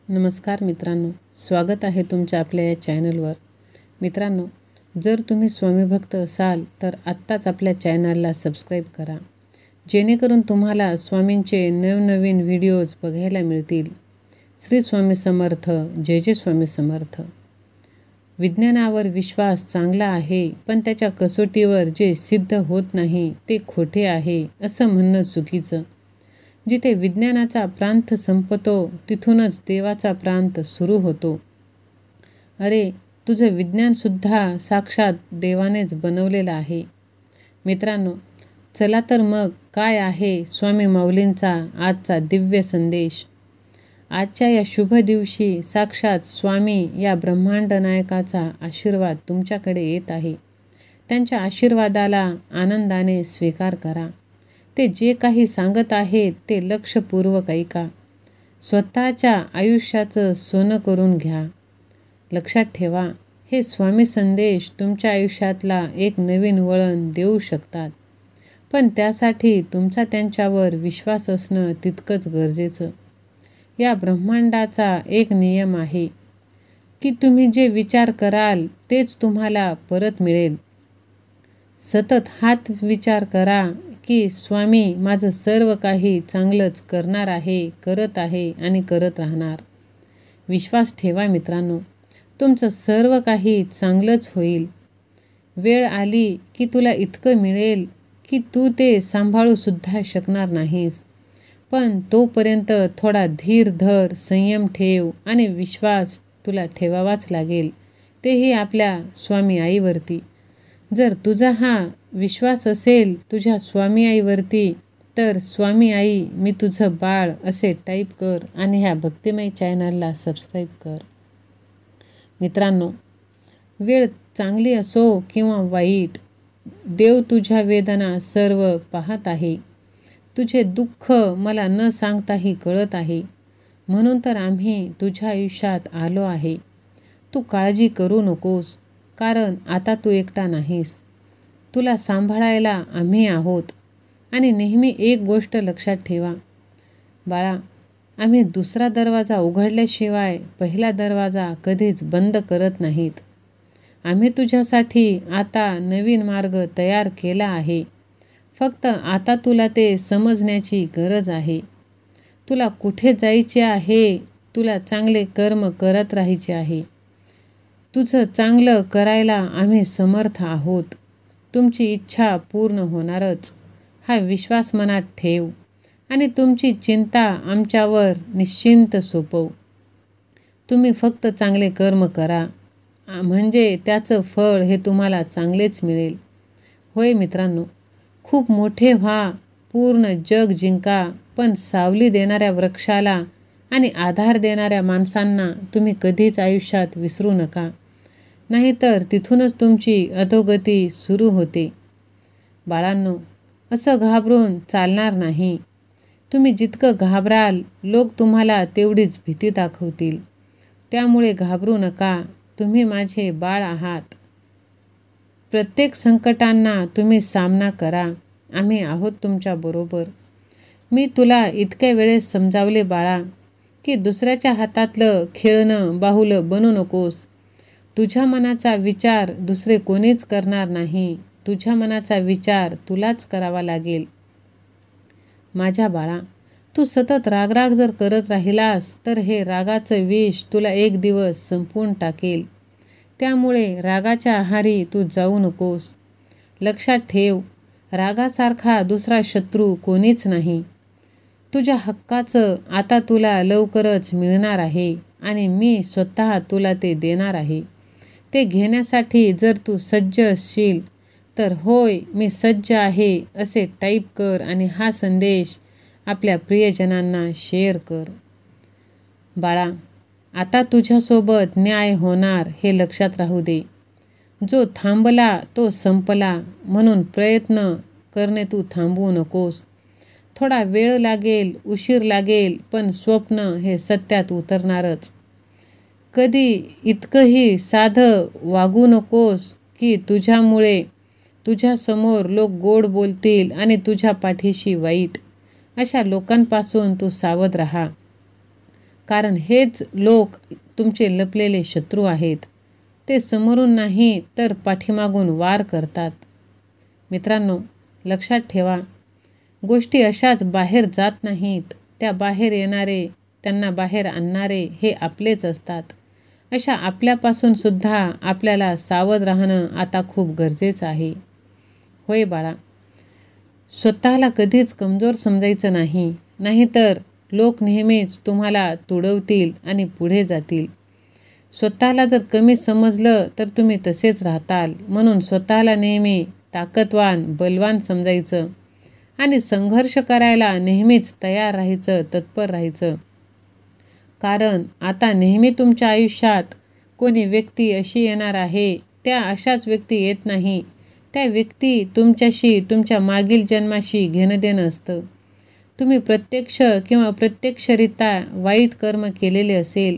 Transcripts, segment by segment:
नमस्कार मित्रांनो, स्वागत आहे तुमच्या आपल्या या चॅनलवर. मित्रांनो, जर तुम्ही स्वामीभक्त असाल तर आत्ताच आपल्या चॅनलला सबस्क्राईब करा, जेणेकरून तुम्हाला स्वामींचे नवनवीन व्हिडिओज बघायला मिळतील. श्री स्वामी समर्थ. जय जय स्वामी समर्थ. विज्ञानावर विश्वास चांगला आहे, पण त्याच्या कसोटीवर जे सिद्ध होत नाही ते खोटे आहे असं म्हणणं चुकीचं. जिथे विज्ञानाचा प्रांत संपतो तिथूनच देवाचा प्रांत सुरू होतो. अरे, तुझं विज्ञानसुद्धा साक्षात देवानेच बनवलेलं आहे. मित्रांनो, चला तर मग काय आहे स्वामी माऊलींचा आजचा दिव्य संदेश. आजच्या या शुभ दिवशी साक्षात स्वामी या ब्रह्मांड नायकाचा आशीर्वाद तुमच्याकडे येत आहे. त्यांच्या आशीर्वादाला आनंदाने स्वीकार करा. ते जे काही सांगत आहेत ते लक्षपूर्वक ऐका. स्वतःच्या आयुष्याचं सोनं करून घ्या. लक्षात ठेवा, हे स्वामी संदेश तुमच्या आयुष्यातला एक नवीन वळण देऊ शकतात, पण त्यासाठी तुमचा त्यांच्यावर विश्वास असणं तितकंच गरजेचं. या ब्रह्मांडाचा एक नियम आहे की तुम्ही जे विचार कराल तेच तुम्हाला परत मिळेल. सतत हाच विचार करा की स्वामी माझं सर्व काही चांगलंच करणार आहे, करत आहे आणि करत राहणार. विश्वास ठेवा मित्रांनो, तुमचं सर्व काही चांगलंच होईल. वेळ आली की तुला इतकं मिळेल की तू ते सांभाळूसुद्धा शकणार नाहीस. पण तोपर्यंत थोडा धीर धर, संयम ठेव आणि विश्वास तुला ठेवावाच लागेल, तेही आपल्या स्वामी आईवरती. जर तुझा हा विश्वास असेल तुझ्या स्वामी आईवरती, तर स्वामी आई मी तुझं बाळ असे टाईप कर आणि ह्या भक्तिमय चॅनलला सबस्क्राईब कर. मित्रांनो, वेळ चांगली असो किंवा वाईट, देव तुझ्या वेदना सर्व पाहत आहे. तुझे दुःख मला न सांगताही कळत आहे, म्हणून तर आम्ही तुझ्या आयुष्यात आलो आहे. तू काळजी करू नकोस, कारण आता तू एकटा नाहीस. तुला सांभाळायला आम्ही आहोत. आणि नेहमी एक गोष्ट लक्षात ठेवा बाळा, आम्ही दुसरा दरवाजा उघडल्याशिवाय पहिला दरवाजा कधीच बंद करत नाहीत. आम्ही तुझ्यासाठी आता नवीन मार्ग तयार केला आहे. फक्त आता तुला ते समजण्याची गरज आहे. तुला कुठे जायचे आहे, तुला चांगले कर्म करत राहायचे आहे. तुझं चांगलं करायला आम्ही समर्थ आहोत. तुमची इच्छा पूर्ण होणारच, हा विश्वास मनात ठेव आणि तुमची चिंता आमच्यावर निश्चिंत सोपव. तुम्ही फक्त चांगले कर्म करा, म्हणजे त्याचं फळ हे तुम्हाला चांगलेच मिळेल. होय मित्रांनो, खूप मोठे व्हा, पूर्ण जग जिंका, पण सावली देणाऱ्या वृक्षाला आणि आधार देणाऱ्या माणसांना तुम्ही कधीच आयुष्यात विसरू नका, नाहीतर तिथूनच तुमची अधोगती सुरू होते. बाळांनो, असं घाबरून चालणार नाही. तुम्ही जितकं घाबराल लोक तुम्हाला तेवढीच भीती दाखवतील. त्यामुळे घाबरू नका. तुम्ही माझे बाळ आहात. प्रत्येक संकटांना तुम्ही सामना करा. आम्ही आहोत तुमच्याबरोबर. मी तुला इतक्या वेळेस समजावले बाळा की दुसऱ्याच्या हातातलं खेळणं बाहुलं बनू नकोस. तुझ्या मनाचा विचार दुसरे कोणीच करणार नाही. तुझ्या मनाचा विचार तुलाच करावा लागेल. माझ्या बाळा, तू सतत रागराग जर करत राहिलास तर हे रागाचं विष तुला एक दिवस संपवून टाकेल. त्यामुळे रागाच्या आहारी तू जाऊ नकोस. लक्षात ठेव, रागासारखा दुसरा शत्रू कोणीच नाही. तुझ्या हक्काचं आता तुला लवकरच मिळणार आहे आणि मी स्वतः तुला ते देणार आहे. ते घेण्यासाठी जर तू सज्ज असशील तर होय मी सज्ज आहे असे टाईप कर आणि हा संदेश आपल्या प्रियजनांना शेअर कर. बाळा, आता तुझ्यासोबत न्याय होणार हे लक्षात राहू दे. जो थांबला तो संपला, म्हणून प्रयत्न करणे तू थांबवू नकोस. थोडा वेळ लागेल, उशीर लागेल, पण स्वप्न हे सत्यात उतरणारच. कधी इतकंही साधं वागू नकोस की तुझ्यामुळे तुझ्यासमोर लोक गोड बोलतील आणि तुझ्या पाठीशी वाईट. अशा लोकांपासून तू सावध राहा. कारण हेच लोक तुमचे लपलेले शत्रू आहेत. ते समोरून नाही तर पाठीमागून वार करतात. मित्रांनो, लक्षात ठेवा, गोष्टी अशाच बाहेर जात नाहीत. त्या बाहेर येणारे, त्यांना बाहेर आणणारे हे आपलेच असतात. अशा आपल्यापासून सुद्धा आपल्याला सावध राहणं आता खूप गरजेचं आहे. होय बाळा, स्वतःला कधीच कमजोर समजायचं नाही, नाहीतर लोक नेहमीच तुम्हाला तुडवतील आणि पुढे जातील. स्वतःला जर कमी समजलं तर तुम्ही तसेच राहताल. म्हणून स्वतःला नेहमी ताकदवान, बलवान समजायचं आणि संघर्ष करायला नेहमीच तयार राहायचं, तत्पर राहायचं. कारण आता नेहमी तुमच्या आयुष्यात कोणी व्यक्ती अशी येणार आहे, त्या अशाच व्यक्ती येत नाही. त्या व्यक्ती तुमच्याशी, तुमच्या मागील जन्माशी घेणं देणं असतं. तुम्ही प्रत्यक्ष किंवा अप्रत्यक्षरित्या वाईट कर्म केलेले असेल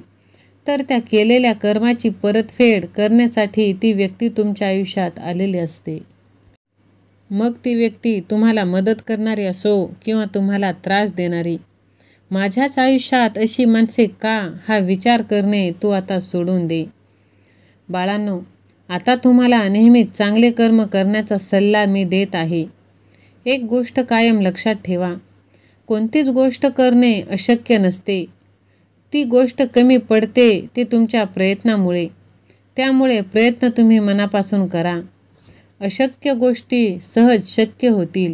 तर त्या केलेल्या कर्माची परतफेड करण्यासाठी ती व्यक्ती तुमच्या आयुष्यात आलेली असते. मग ती व्यक्ती तुम्हाला मदत करणारी असो किंवा तुम्हाला त्रास देणारी. माझ्याच आयुष्यात अशी माणसे का, हा विचार करणे तू आता सोडून दे. बाळांनो, आता तुम्हाला नेहमी चांगले कर्म करण्याचा सल्ला मी देत आहे. एक गोष्ट कायम लक्षात ठेवा, कोणतीच गोष्ट करणे अशक्य नसते. ती गोष्ट कमी पडते ती तुमच्या प्रयत्नामुळे. त्यामुळे प्रयत्न तुम्ही मनापासून करा. अशक्य गोष्टी सहज शक्य होतील.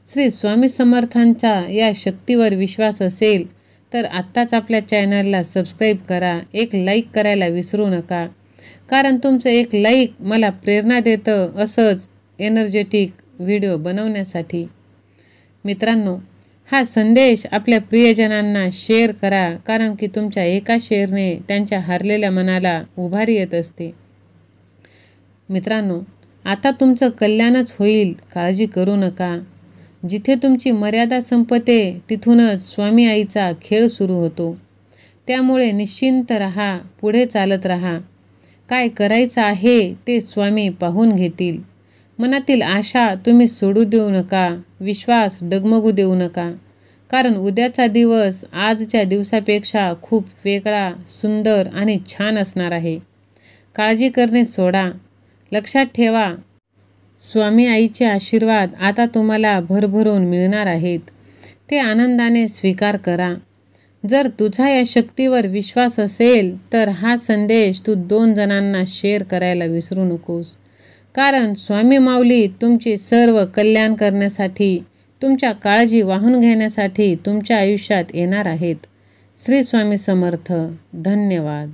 श्री स्वामी समर्थांच्या या शक्तीवर विश्वास असेल तर आत्ताच आपल्या चॅनलला सबस्क्राईब करा. एक लाईक करायला विसरू नका, कारण तुमचं एक लाईक मला प्रेरणा देतं असंच एनर्जेटिक व्हिडिओ बनवण्यासाठी. मित्रांनो, हा संदेश आपल्या प्रियजनांना शेअर करा, कारण की तुमच्या एका शेअरने त्यांच्या हारलेल्या मनाला उभारी येत असते. मित्रांनो, आता तुमचं कल्याणच होईल, काळजी करू नका. जिथे तुमची मर्यादा संपते तिथूनच स्वामी आईचा खेळ सुरू होतो. त्यामुळे निश्चिंत राहा, पुढे चालत राहा. काय करायचं आहे ते स्वामी पाहून घेतील. मनातील आशा तुम्ही सोडू देऊ नका, विश्वास डगमगू देऊ नका, कारण उद्याचा दिवस आजच्या दिवसापेक्षा खूप वेगळा, सुंदर आणि छान असणार आहे. काळजी करणे सोडा. लक्षात ठेवा, स्वामी आईचे आशीर्वाद आता तुम्हाला भरभरून मिळणार आहेत. ते आनंदाने स्वीकार करा. जर तुझा या शक्तीवर विश्वास असेल तर हा संदेश तू 2 जणांना शेअर करायला विसरू नकोस, कारण स्वामी माऊली तुमचे सर्व कल्याण करण्यासाठी, तुमच्या काळजी वाहून घेण्यासाठी तुमच्या आयुष्यात येणार आहेत. श्री स्वामी समर्थ. धन्यवाद.